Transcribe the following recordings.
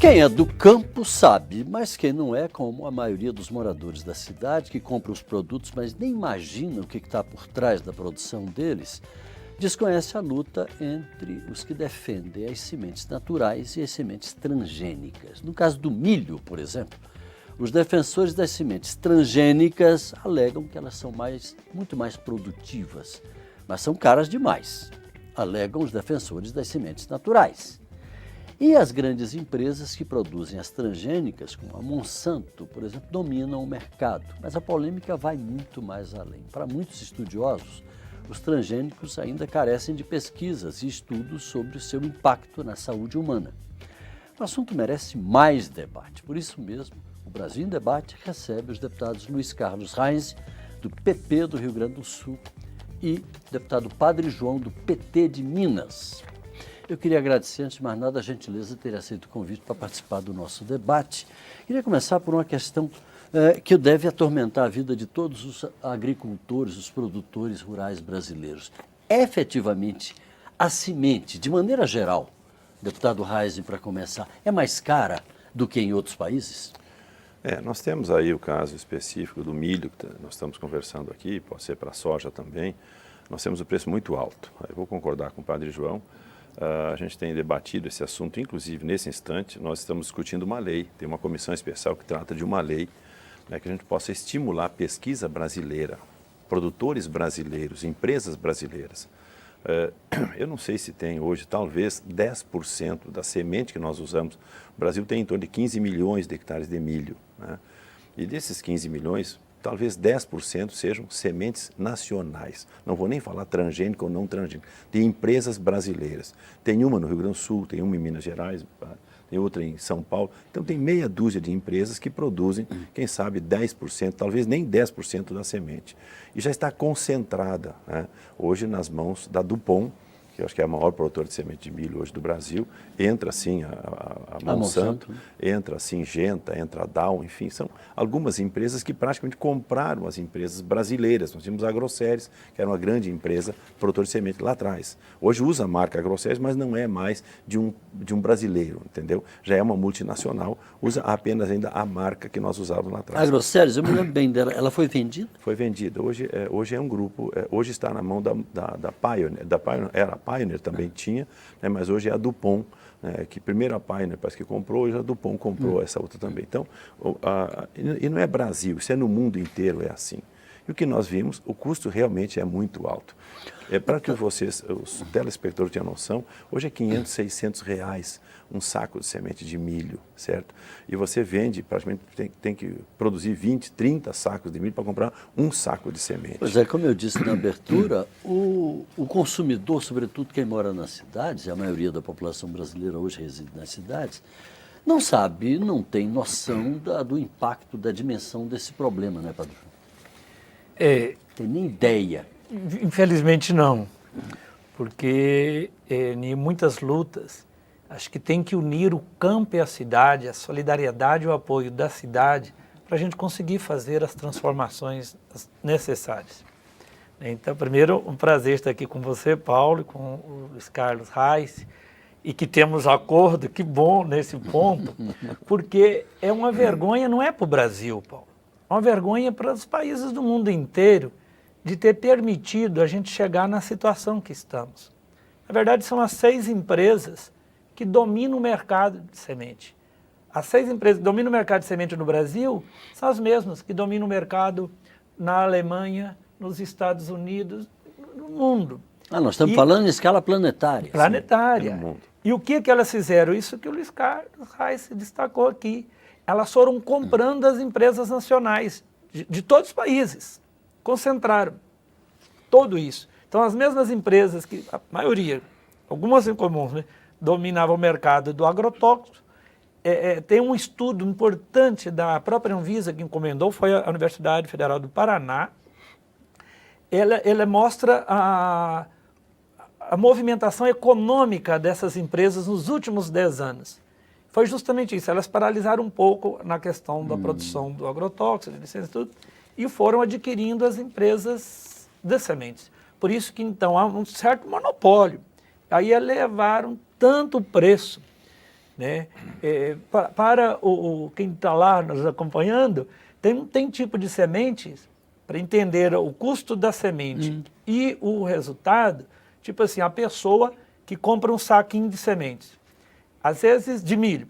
Quem é do campo sabe, mas quem não é, como a maioria dos moradores da cidade, que compra os produtos, mas nem imagina o que está por trás da produção deles, desconhece a luta entre os que defendem as sementes naturais e as sementes transgênicas. No caso do milho, por exemplo, os defensores das sementes transgênicas alegam que elas são muito mais produtivas, mas são caras demais, alegam os defensores das sementes naturais. E as grandes empresas que produzem as transgênicas, como a Monsanto, por exemplo, dominam o mercado. Mas a polêmica vai muito mais além. Para muitos estudiosos, os transgênicos ainda carecem de pesquisas e estudos sobre o seu impacto na saúde humana. O assunto merece mais debate. Por isso mesmo, o Brasil em Debate recebe os deputados Luiz Carlos Reis, do PP do Rio Grande do Sul, e o deputado Padre João, do PT de Minas. Eu queria agradecer, antes de mais nada, a gentileza de ter aceito o convite para participar do nosso debate. Queria começar por uma questão que deve atormentar a vida de todos os agricultores, os produtores rurais brasileiros. Efetivamente, a semente, de maneira geral, deputado Reis, para começar, é mais cara do que em outros países? Nós temos aí o caso específico do milho, que nós estamos conversando aqui, pode ser para a soja também. Nós temos o preço muito alto. Eu vou concordar com o Padre João. A gente tem debatido esse assunto, inclusive nesse instante, nós estamos discutindo uma lei, tem uma comissão especial que trata de uma lei, né, que a gente possa estimular a pesquisa brasileira, produtores brasileiros, empresas brasileiras. Eu não sei se tem hoje, talvez 10% da semente que nós usamos. O Brasil tem em torno de 15 milhões de hectares de milho, né? E desses 15 milhões, talvez 10% sejam sementes nacionais. Não vou nem falar transgênico ou não transgênico, de empresas brasileiras. Tem uma no Rio Grande do Sul, tem uma em Minas Gerais, tem outra em São Paulo. Então tem meia dúzia de empresas que produzem, quem sabe 10%, talvez nem 10% da semente. E já está concentrada, né, hoje nas mãos da DuPont, que eu acho que é a maior produtora de semente de milho hoje do Brasil. Entra sim a Monsanto, entra a Syngenta, entra a Dow, enfim, são algumas empresas que praticamente compraram as empresas brasileiras. Nós tínhamos a Agroceres, que era uma grande empresa produtora de semente lá atrás. Hoje usa a marca Agroceres, mas não é mais de um brasileiro, entendeu? Já é uma multinacional, usa apenas ainda a marca que nós usávamos lá atrás. A Agroceres, eu me lembro bem dela, ela foi vendida? Foi vendida. Hoje é um grupo, hoje está na mão da Pioneer, era a Pioneer também tinha, né, mas hoje é a DuPont, né, que primeiro a Pioneer parece que comprou, hoje a DuPont comprou essa outra também. Então, e não é Brasil, isso é no mundo inteiro, é assim. E o que nós vimos, o custo realmente é muito alto. Para que vocês, os telespectadores tenham noção, hoje é 500, 600 reais um saco de semente de milho, certo? E você vende, praticamente tem que produzir 20, 30 sacos de milho para comprar um saco de semente. Pois é, como eu disse na abertura, o consumidor, sobretudo quem mora nas cidades, e a maioria da população brasileira hoje reside nas cidades, não sabe, não tem noção do impacto, da dimensão desse problema, né, Padre? Tem nem ideia. Infelizmente não, porque em muitas lutas, acho que tem que unir o campo e a cidade, a solidariedade e o apoio da cidade para a gente conseguir fazer as transformações necessárias. Então, primeiro, um prazer estar aqui com você, Paulo, e com o Luiz Carlos Reis, e que temos acordo, que bom nesse ponto, porque é uma vergonha, não é para o Brasil, Paulo, é uma vergonha para os países do mundo inteiro de ter permitido a gente chegar na situação que estamos. Na verdade, são as 6 empresas que dominam o mercado de semente. As 6 empresas que dominam o mercado de semente no Brasil são as mesmas que dominam o mercado na Alemanha, nos Estados Unidos, no mundo. Nós estamos falando em escala planetária. Planetária. Sim, no mundo. E o que elas fizeram? Isso que o Luiz Carlos Reis destacou aqui. Elas foram comprando as empresas nacionais de todos os países. Concentraram tudo isso. Então, as mesmas empresas que, a maioria, algumas em comum, né, dominavam o mercado do agrotóxico. Tem um estudo importante da própria Anvisa que encomendou, foi a Universidade Federal do Paraná. Ela mostra a movimentação econômica dessas empresas nos últimos 10 anos. Foi justamente isso, elas paralisaram um pouco na questão da produção do agrotóxico, de licença e tudo, e foram adquirindo as empresas de sementes. Por isso que, então, há um certo monopólio. Aí elevaram tanto o preço né? Para quem está lá nos acompanhando, tem tipo de sementes, para entender o custo da semente e o resultado, tipo assim, a pessoa que compra um saquinho de sementes, às vezes de milho,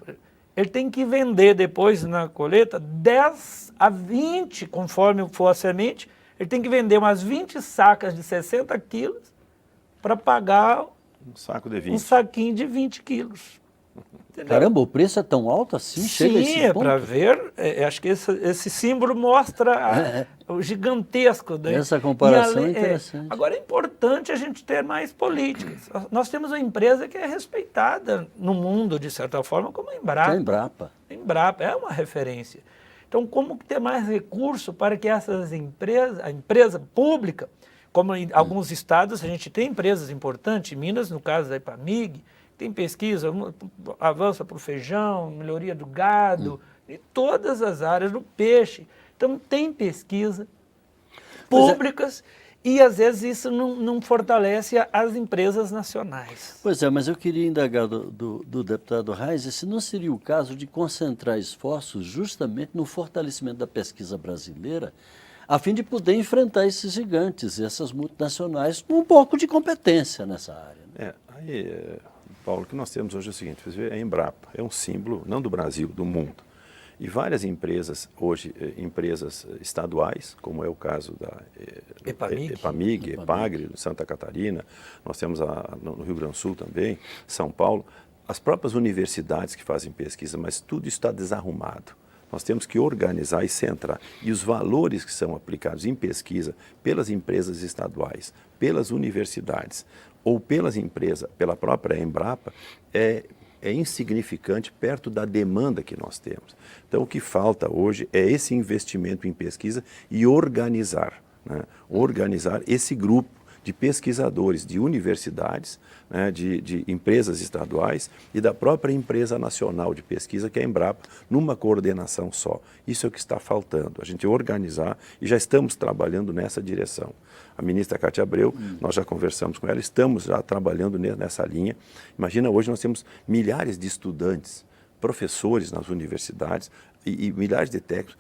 ele tem que vender depois na colheita 10 a 20, conforme for a semente, ele tem que vender umas 20 sacas de 60 quilos para pagar Um saco de 20. um saquinho de 20 quilos. Entendeu? Caramba, o preço é tão alto assim? Chega a esse Sim, é ponto? para ver. Acho que esse símbolo mostra o gigantesco. Né? Essa comparação E é interessante. Agora é importante a gente ter mais políticas. Nós temos uma empresa que é respeitada no mundo, de certa forma, como a Embrapa. Que é a Embrapa. A Embrapa é uma referência. Então, como ter mais recurso para que essas empresas, a empresa pública, como em alguns estados a gente tem empresas importantes, em Minas, no caso da Ipamig, tem pesquisa, avança para o feijão, melhoria do gado, em todas as áreas do peixe. Então, tem pesquisa públicas e, às vezes, isso não fortalece as empresas nacionais. Pois é, mas eu queria indagar do deputado Reis se não seria o caso de concentrar esforços justamente no fortalecimento da pesquisa brasileira, a fim de poder enfrentar esses gigantes, essas multinacionais, com um pouco de competência nessa área. Né? Paulo, o que nós temos hoje é o seguinte, você vê, a Embrapa é um símbolo, não do Brasil, do mundo. E várias empresas, hoje, empresas estaduais, como é o caso da Epamig, Epagre, Santa Catarina, nós temos no Rio Grande do Sul também, São Paulo, as próprias universidades que fazem pesquisa, mas tudo isso está desarrumado. Nós temos que organizar e centrar. E os valores que são aplicados em pesquisa pelas empresas estaduais, pelas universidades ou pela própria Embrapa, é insignificante perto da demanda que nós temos. Então, o que falta hoje é esse investimento em pesquisa e organizar, né? Organizar esse grupo de pesquisadores de universidades, né, de empresas estaduais e da própria empresa nacional de pesquisa, que é a Embrapa, numa coordenação só. Isso é o que está faltando, a gente organizar, e já estamos trabalhando nessa direção. A ministra Cátia Abreu, nós já conversamos com ela, estamos já trabalhando nessa linha. Imagina, hoje nós temos milhares de estudantes, professores nas universidades e milhares de técnicos.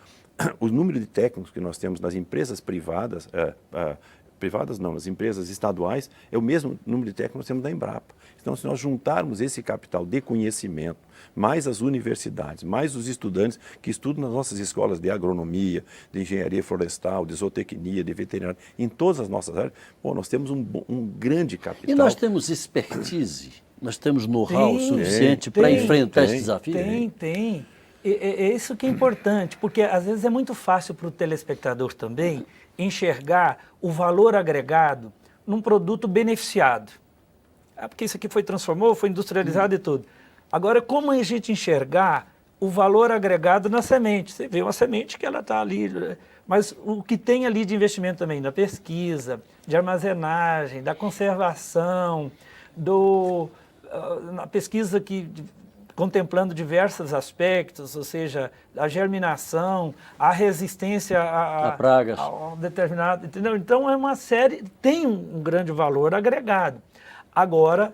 O número de técnicos que nós temos nas empresas privadas, nas empresas estaduais, é o mesmo número de técnicos que nós temos da Embrapa. Então, se nós juntarmos esse capital de conhecimento, mais as universidades, mais os estudantes que estudam nas nossas escolas de agronomia, de engenharia florestal, de zootecnia, de veterinária, em todas as nossas áreas, nós temos um grande capital. E nós temos expertise, nós temos know-how suficiente para enfrentar esse desafio? Tem. É isso que é importante, porque às vezes é muito fácil para o telespectador também enxergar o valor agregado num produto beneficiado. Porque isso aqui foi transformado, foi industrializado e tudo. Agora, como a gente enxergar o valor agregado na semente? Você vê uma semente que ela está ali, mas o que tem ali de investimento também da pesquisa, de armazenagem, da conservação, na pesquisa contemplando diversos aspectos, ou seja, a germinação, a resistência a pragas, a determinado, entendeu? Então é uma série, tem um grande valor agregado. Agora,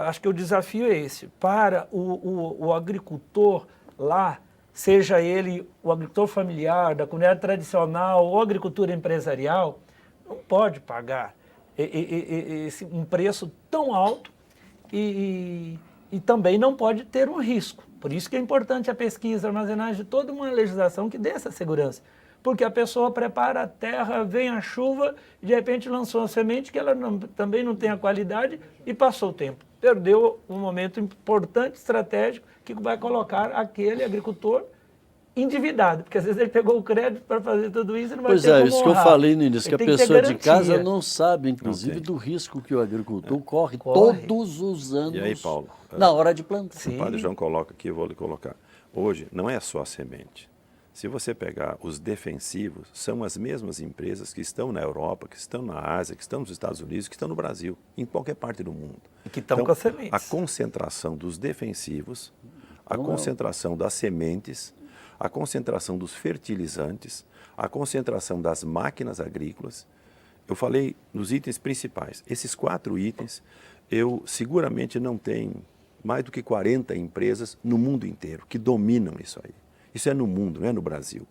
acho que o desafio é esse, para o agricultor lá, seja ele o agricultor familiar, da comunidade tradicional ou agricultura empresarial, não pode pagar um preço tão alto e também não pode ter um risco. Por isso que é importante a pesquisa, a armazenagem, toda uma legislação que dê essa segurança. Porque a pessoa prepara a terra, vem a chuva, e de repente lançou uma semente que ela também não tem a qualidade e passou o tempo. Perdeu um momento importante, estratégico, que vai colocar aquele agricultor endividado, porque às vezes ele pegou o crédito para fazer tudo isso e não vai ter como honrar. Pois é, isso que eu falei no início, que a pessoa de casa não sabe, inclusive, Não do risco que o agricultor corre todos os anos. E aí, Paulo? Na hora de plantar. O padre João coloca aqui, eu vou lhe colocar. Hoje, não é só a semente. Se você pegar os defensivos, são as mesmas empresas que estão na Europa, que estão na Ásia, que estão nos Estados Unidos, que estão no Brasil, em qualquer parte do mundo. E que estão com as sementes. A concentração dos defensivos, a concentração das sementes, a concentração dos fertilizantes, a concentração das máquinas agrícolas. Eu falei nos itens principais. Esses 4 itens, eu seguramente não tenho mais do que 40 empresas no mundo inteiro que dominam isso aí. Isso é no mundo, não é no Brasil.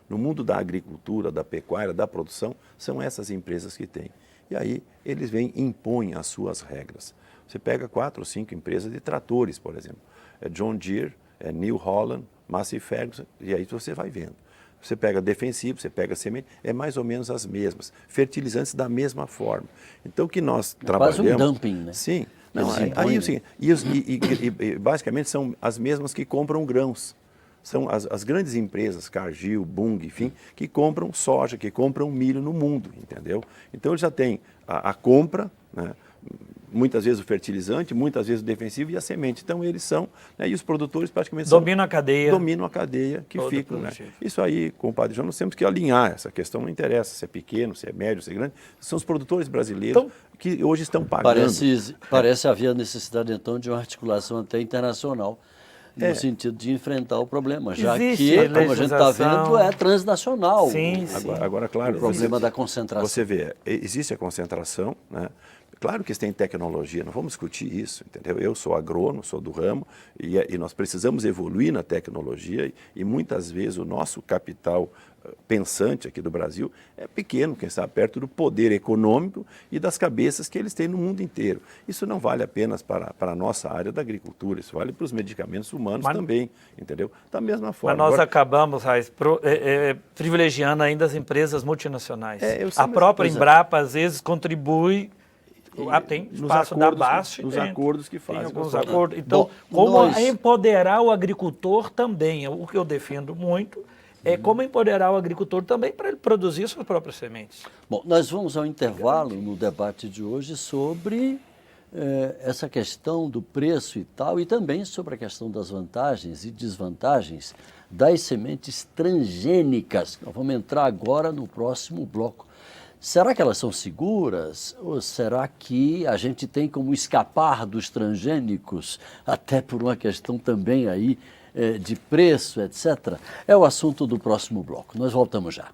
No mundo da agricultura, da pecuária, da produção, são essas empresas que têm. E aí eles vêm e impõem as suas regras. Você pega 4 ou 5 empresas de tratores, por exemplo. É John Deere, é New Holland, Massey Ferguson, e aí você vai vendo. Você pega defensivo, você pega semente, é mais ou menos as mesmas. Fertilizantes da mesma forma. Então o que nós trabalhamos... Quase um dumping, né? Sim. Não, aí, assim, e basicamente são as mesmas que compram grãos. São as grandes empresas, Cargill, Bunge, enfim, que compram soja, que compram milho no mundo, entendeu? Então ele já tem a compra, né? Muitas vezes o fertilizante, muitas vezes o defensivo e a semente. Então eles são, né? E os produtores praticamente dominam a cadeia. Dominam a cadeia que ficam, né? Isso aí, compadre João, nós temos que alinhar essa questão, não interessa se é pequeno, se é médio, se é grande. São os produtores brasileiros então, que hoje estão pagando. Parece haver necessidade, então, de uma articulação até internacional, no sentido de enfrentar o problema, já que, como a gente está vendo, é transnacional. Sim, agora, claro, o problema da concentração. Você vê, existe a concentração, né? Claro que tem tecnologia, não vamos discutir isso, entendeu? Eu sou agrônomo, sou do ramo, e nós precisamos evoluir na tecnologia, e muitas vezes o nosso capital pensante aqui do Brasil é pequeno, quem está perto do poder econômico e das cabeças que eles têm no mundo inteiro. Isso não vale apenas para a nossa área da agricultura, isso vale para os medicamentos humanos também, entendeu? Da mesma forma. Mas nós acabamos, Raiz, privilegiando ainda as empresas multinacionais. A própria Embrapa, às vezes, contribui... tem espaço da BASF. Nos acordos que fazem. Alguns acordos. Então, empoderar o agricultor também, o que eu defendo muito, é como empoderar o agricultor também para ele produzir suas próprias sementes. Bom, nós vamos ao intervalo no debate de hoje sobre essa questão do preço e tal, e também sobre a questão das vantagens e desvantagens das sementes transgênicas. Nós vamos entrar agora no próximo bloco. Será que elas são seguras? Ou será que a gente tem como escapar dos transgênicos, até por uma questão também aí de preço, etc.? É o assunto do próximo bloco. Nós voltamos já.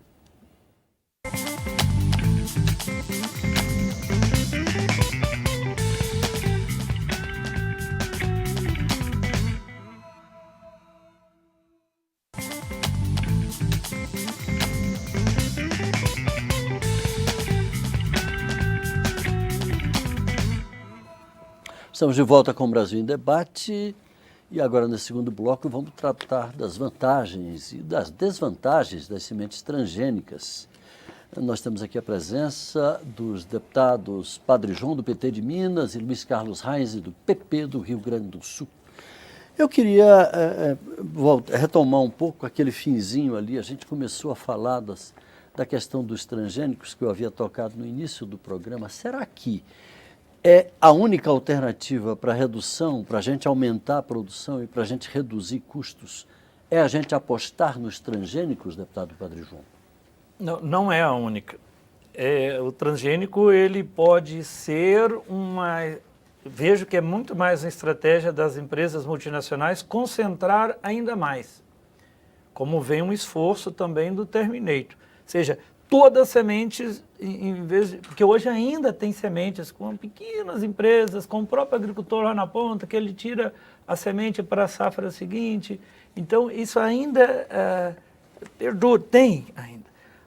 Estamos de volta com o Brasil em Debate e agora, nesse segundo bloco, vamos tratar das vantagens e das desvantagens das sementes transgênicas. Nós temos aqui a presença dos deputados Padre João, do PT de Minas, e Luiz Carlos Reis, do PP do Rio Grande do Sul. Eu queria retomar um pouco aquele finzinho ali, a gente começou a falar da questão dos transgênicos que eu havia tocado no início do programa. Será que é a única alternativa para redução, para a gente aumentar a produção e para a gente reduzir custos, é a gente apostar nos transgênicos, deputado Padre João? Não é a única. O transgênico, ele pode ser vejo que é muito mais uma estratégia das empresas multinacionais concentrar ainda mais, como vem um esforço também do Terminator. Ou seja, todas as sementes, porque hoje ainda tem sementes com pequenas empresas, com o próprio agricultor lá na ponta, que ele tira a semente para a safra seguinte. Então, isso ainda perdura, tem ainda.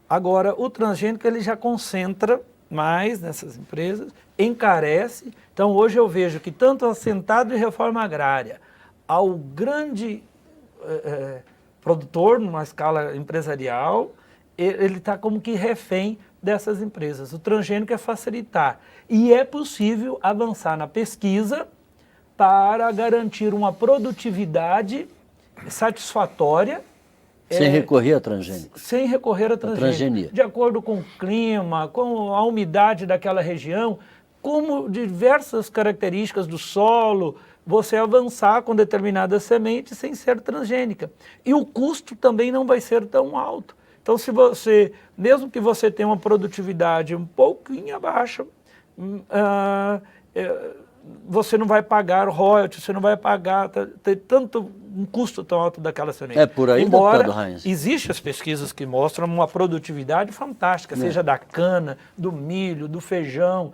Agora, o transgênico ele já concentra mais nessas empresas, encarece. Então, hoje eu vejo que tanto assentado de reforma agrária ao grande produtor, numa escala empresarial, ele está como que refém dessas empresas. O transgênico é facilitar. E é possível avançar na pesquisa para garantir uma produtividade satisfatória. Sem recorrer a transgênicos. Sem recorrer a transgênicos. De acordo com o clima, com a umidade daquela região, como diversas características do solo, você avançar com determinadas sementes sem ser transgênica. E o custo também não vai ser tão alto. Então, mesmo que você tenha uma produtividade um pouquinho abaixo, você não vai pagar royalties, você não vai pagar um custo tão alto daquela semente. É por aí, embora existem as pesquisas que mostram uma produtividade fantástica, seja da cana, do milho, do feijão,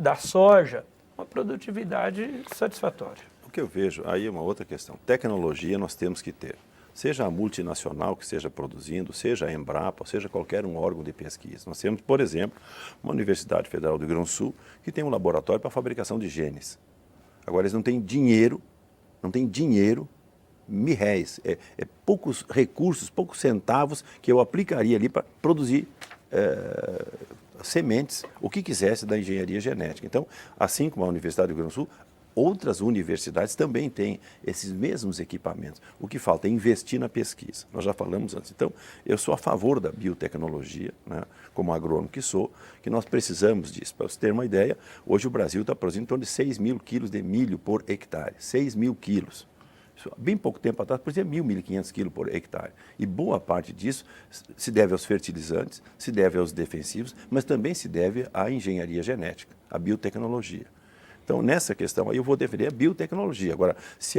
da soja, uma produtividade satisfatória. que eu vejo, aí é uma outra questão. Tecnologia nós temos que ter. Seja a multinacional que esteja produzindo, seja a Embrapa, seja qualquer um órgão de pesquisa. Nós temos, por exemplo, uma Universidade Federal do Rio Grande do Sul que tem um laboratório para a fabricação de genes. Agora, eles não têm dinheiro, réis, poucos recursos, poucos centavos que eu aplicaria ali para produzir sementes, o que quisesse da engenharia genética. Então, assim como a Universidade do Rio Grande do Sul, outras universidades também têm esses mesmos equipamentos. O que falta é investir na pesquisa. Nós já falamos antes. Então, eu sou a favor da biotecnologia, né, como agrônomo que sou, que nós precisamos disso. Para você ter uma ideia, hoje o Brasil está produzindo em torno de 6 mil quilos de milho por hectare. 6 mil quilos. Bem pouco tempo atrás, produzia 1.500 quilos por hectare. E boa parte disso se deve aos fertilizantes, se deve aos defensivos, mas também se deve à engenharia genética, à biotecnologia. Então, nessa questão aí, eu vou defender a biotecnologia. Agora, se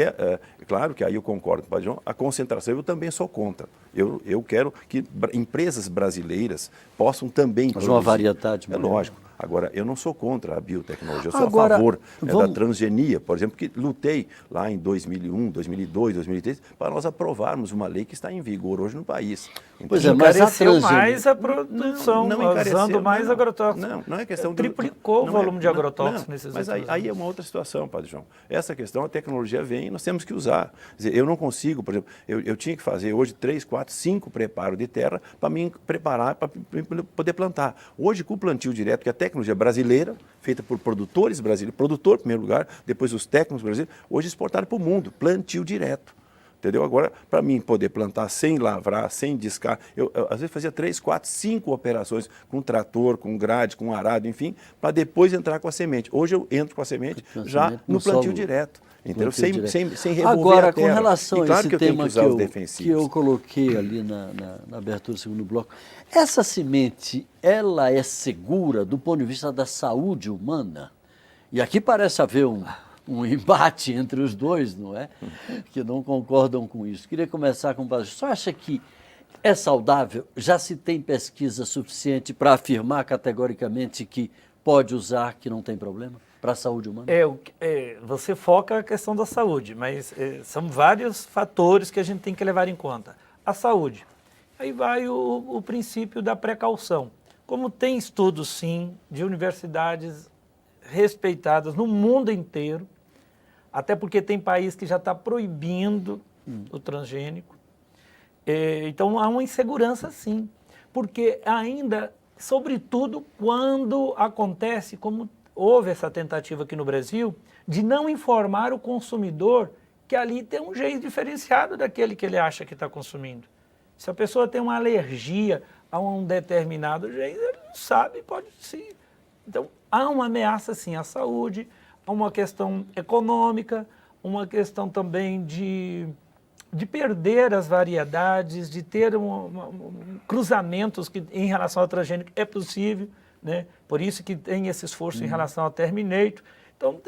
claro que aí eu concordo com o Padre João, a concentração eu também sou contra. Eu quero que empresas brasileiras possam também produzir. Uma variedade. É lógico. Agora, eu não sou contra a biotecnologia, eu sou a favor da transgenia, por exemplo, que lutei lá em 2001, 2002, 2003, para nós aprovarmos uma lei que está em vigor hoje no país. Então, pois é, mas encareceu mais a produção, usando mais agrotóxicos. Não é questão de... Triplicou o volume de agrotóxicos nesses mas anos. Aí é uma outra situação, Padre João. Essa questão, a tecnologia vem e nós temos que usar. Quer dizer, eu não consigo, por exemplo, eu tinha que fazer hoje 3, 4, 5 preparos de terra para me preparar para poder plantar. Hoje, com o plantio direto, que a tecnologia brasileira, feita por produtores brasileiros, produtor em primeiro lugar, depois os técnicos brasileiros, hoje exportado para o mundo, plantio direto. Entendeu? Agora, para mim poder plantar sem lavrar, sem discar, eu às vezes fazia 3, 4, 5 operações com trator, com grade, com arado, enfim, para depois entrar com a semente. Hoje eu entro com a semente já no plantio direto. Entendeu? Sem revolver agora, a terra. Com relação a esse tema que eu coloquei ali na abertura do segundo bloco, essa semente, ela é segura do ponto de vista da saúde humana? E aqui parece haver um embate entre os dois, não é? Que não concordam com isso. Queria começar com o Padre. Você acha que é saudável? Já se tem pesquisa suficiente para afirmar categoricamente que pode usar, que não tem problema? Para a saúde humana? Você foca a questão da saúde, mas são vários fatores que a gente tem que levar em conta. A saúde. Aí vai o princípio da precaução. Como tem estudos, sim, de universidades respeitadas no mundo inteiro, até porque tem país que já está proibindo o transgênico. Então, há uma insegurança, sim. Porque ainda, sobretudo, quando acontece, como houve essa tentativa aqui no Brasil, de não informar o consumidor que ali tem um jeito diferenciado daquele que ele acha que está consumindo. Se a pessoa tem uma alergia a um determinado jeito, ele não sabe, pode sim. Então, há uma ameaça, sim, à saúde, há uma questão econômica, uma questão também de perder as variedades, de ter cruzamentos que, em relação ao transgênico, é possível, né? Por isso que tem esse esforço em relação ao Terminator. Então,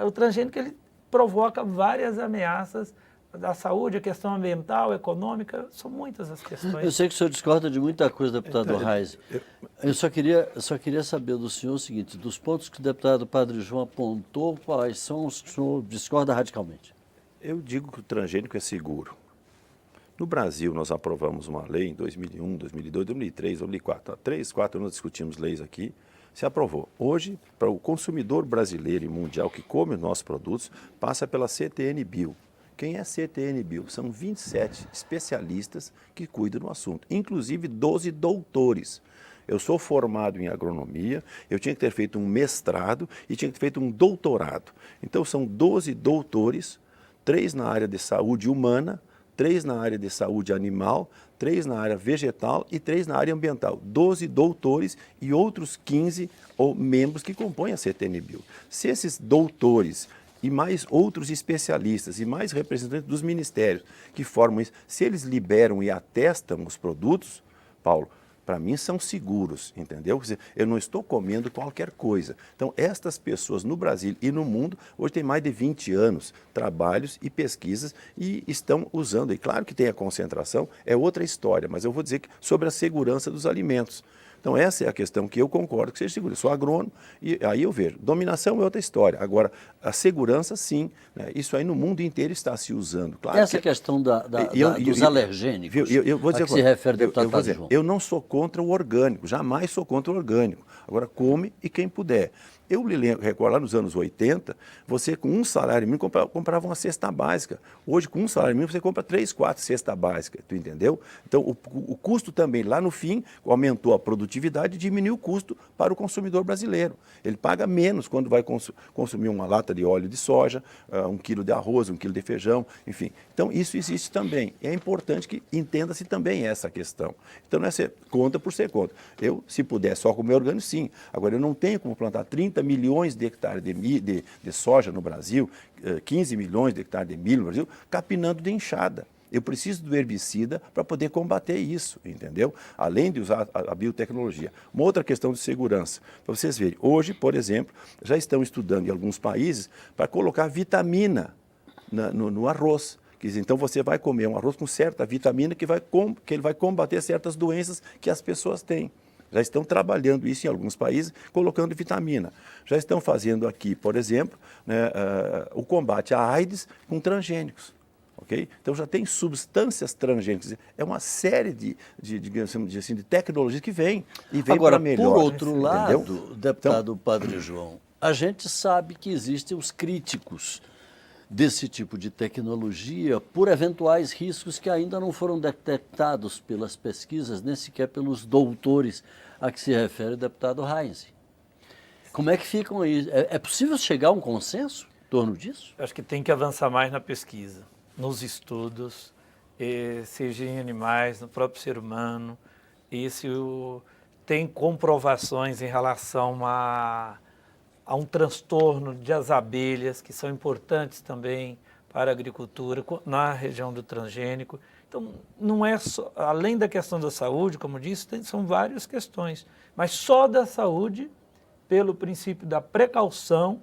o transgênico ele provoca várias ameaças da saúde, a questão ambiental, econômica, são muitas as questões. Eu sei que o senhor discorda de muita coisa, deputado Reis. Eu só queria saber do senhor o seguinte, dos pontos que o deputado Padre João apontou, quais são os que o senhor discorda radicalmente? Eu digo que o transgênico é seguro. No Brasil, nós aprovamos uma lei em 2001, 2002, 2003, 2004. Há 3, 4 anos discutimos leis aqui, se aprovou. Hoje, para o consumidor brasileiro e mundial que come os nossos produtos, passa pela CTN Bio. Quem é CTN Bio? São 27 especialistas que cuidam do assunto, inclusive 12 doutores. Eu sou formado em agronomia, eu tinha que ter feito um mestrado e tinha que ter feito um doutorado. Então, são 12 doutores, 3 na área de saúde humana, 3 na área de saúde animal, 3 na área vegetal e 3 na área ambiental. 12 doutores e outros 15 membros que compõem a CTN Bio. Se esses doutores e mais outros especialistas e mais representantes dos ministérios que formam isso, se eles liberam e atestam os produtos, Paulo, para mim são seguros, entendeu? Quer dizer, eu não estou comendo qualquer coisa. Então, estas pessoas no Brasil e no mundo, hoje tem mais de 20 anos, trabalhos e pesquisas e estão usando. E claro que tem a concentração, é outra história, mas eu vou dizer que sobre a segurança dos alimentos. Então, essa é a questão que eu concordo que seja seguro. Eu sou agrônomo e aí eu vejo. Dominação é outra história. Agora, a segurança, sim. Né? Isso aí no mundo inteiro está se usando. Claro essa questão dos alergênicos, eu vou dizer a que se refere o deputado vou dizer, João. eu não sou contra o orgânico, jamais sou contra o orgânico. Agora, come e quem puder. Eu me recordo, lá nos anos 80, você com um salário mínimo comprava uma cesta básica. Hoje, com um salário mínimo, você compra 3, 4 cestas básicas, tu entendeu? Então, o custo também, lá no fim, aumentou a produtividade e diminuiu o custo para o consumidor brasileiro. Ele paga menos quando vai consumir uma lata de óleo de soja, 1 quilo de arroz, 1 quilo de feijão, enfim. Então, isso existe também. É importante que entenda-se também essa questão. Então, não é ser contra por ser contra. Eu, se puder só comer orgânico, sim. Agora, eu não tenho como plantar 30 milhões de hectares de soja no Brasil, 15 milhões de hectares de milho no Brasil, capinando de enxada. Eu preciso do herbicida para poder combater isso, entendeu? Além de usar a biotecnologia. Uma outra questão de segurança. Para vocês verem, hoje, por exemplo, já estão estudando em alguns países para colocar vitamina no arroz. Quer dizer, então você vai comer um arroz com certa vitamina que ele vai combater certas doenças que as pessoas têm. Já estão trabalhando isso em alguns países, colocando vitamina. Já estão fazendo aqui, por exemplo, né, o combate à AIDS com transgênicos. Okay? Então já tem substâncias transgênicas. É uma série de tecnologias que vem e vem para melhor. Agora, por outro lado, entendeu? deputado Padre João, a gente sabe que existem os críticos desse tipo de tecnologia por eventuais riscos que ainda não foram detectados pelas pesquisas, nem sequer pelos doutores a que se refere o deputado Reis. Como é que ficam aí? É possível chegar a um consenso em torno disso? Acho que tem que avançar mais na pesquisa, nos estudos, seja em animais, no próprio ser humano. Tem comprovações em relação a um transtorno das abelhas, que são importantes também para a agricultura, na região do transgênico. Então, não é só, além da questão da saúde, como disse, são várias questões, mas só da saúde, pelo princípio da precaução,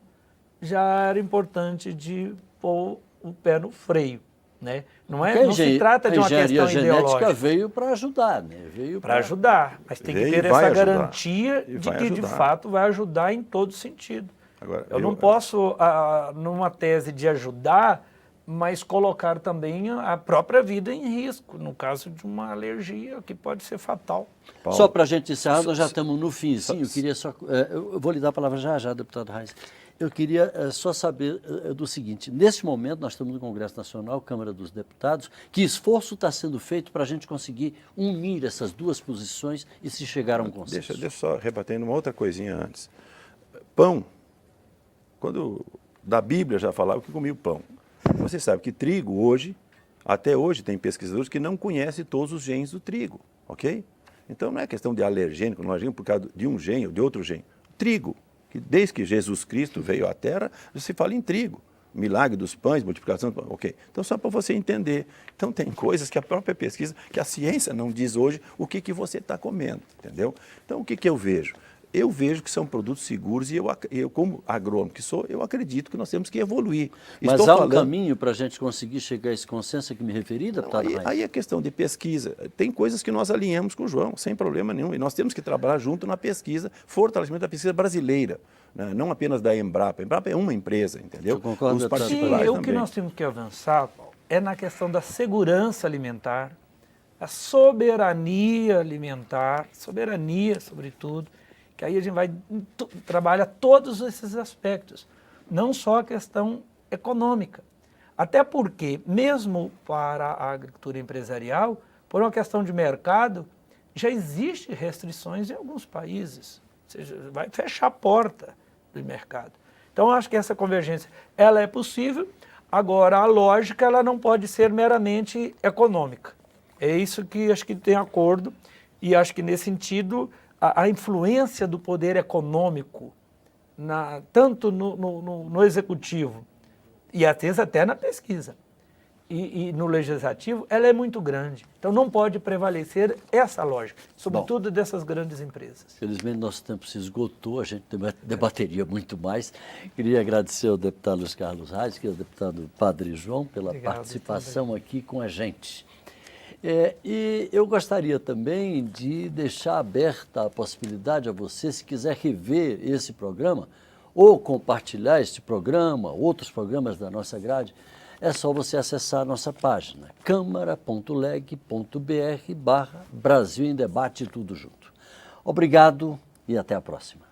já era importante de pôr o pé no freio. Né? Não se trata de uma questão ideológica. A engenharia genética veio para ajudar. Né? Para ajudar, mas tem que ter essa garantia de que, de fato, vai ajudar em todo sentido. Agora, eu não posso, numa tese de ajudar, mas colocar também a própria vida em risco, no caso de uma alergia que pode ser fatal. Paulo, só para a gente encerrar, nós já estamos no finzinho. Eu queria só... eu vou lhe dar a palavra já, deputado Reis. Eu queria só saber do seguinte, nesse momento nós estamos no Congresso Nacional, Câmara dos Deputados, que esforço está sendo feito para a gente conseguir unir essas duas posições e se chegar a um consenso? Deixa eu só rebater uma outra coisinha antes. Pão, quando da Bíblia já falava que comia o pão. Você sabe que trigo hoje, até hoje tem pesquisadores que não conhecem todos os genes do trigo, ok? Então não é questão de alergênico, não é por causa de um gene ou de outro gene. Trigo. Desde que Jesus Cristo veio à Terra, se fala em trigo. Milagre dos pães, multiplicação, ok. Então, só para você entender. Então, tem coisas que a própria pesquisa, que a ciência não diz hoje o que você está comendo, entendeu? Então, o que eu vejo? Eu vejo que são produtos seguros e eu como agrônomo que sou, eu acredito que nós temos que evoluir. Mas há um caminho para a gente conseguir chegar a esse consenso a que me referi, deputado Reis? Aí é questão de pesquisa. Tem coisas que nós alinhamos com o João, sem problema nenhum. E nós temos que trabalhar junto na pesquisa, fortalecimento da pesquisa brasileira, né? Não apenas da Embrapa. A Embrapa é uma empresa, entendeu? Eu concordo. Os particulares também. O que nós temos que avançar, Paulo, é na questão da segurança alimentar, a soberania alimentar, soberania, sobretudo, que aí a gente vai trabalhar todos esses aspectos, não só a questão econômica. Até porque, mesmo para a agricultura empresarial, por uma questão de mercado, já existem restrições em alguns países. Ou seja, vai fechar a porta do mercado. Então, eu acho que essa convergência ela é possível. Agora, a lógica ela não pode ser meramente econômica. É isso que acho que tem acordo e acho que, nesse sentido, a influência do poder econômico, tanto no executivo e às vezes até na pesquisa e no legislativo, ela é muito grande. Então não pode prevalecer essa lógica, sobretudo dessas grandes empresas. Felizmente nosso tempo se esgotou, a gente debateria muito mais. Queria agradecer ao deputado Luiz Carlos Reis, que é o deputado Padre João, pela participação aqui com a gente. E eu gostaria também de deixar aberta a possibilidade a você, se quiser rever esse programa, ou compartilhar este programa, outros programas da nossa grade, é só você acessar a nossa página, câmara.leg.br/Brasil em Debate, tudo junto. Obrigado e até a próxima.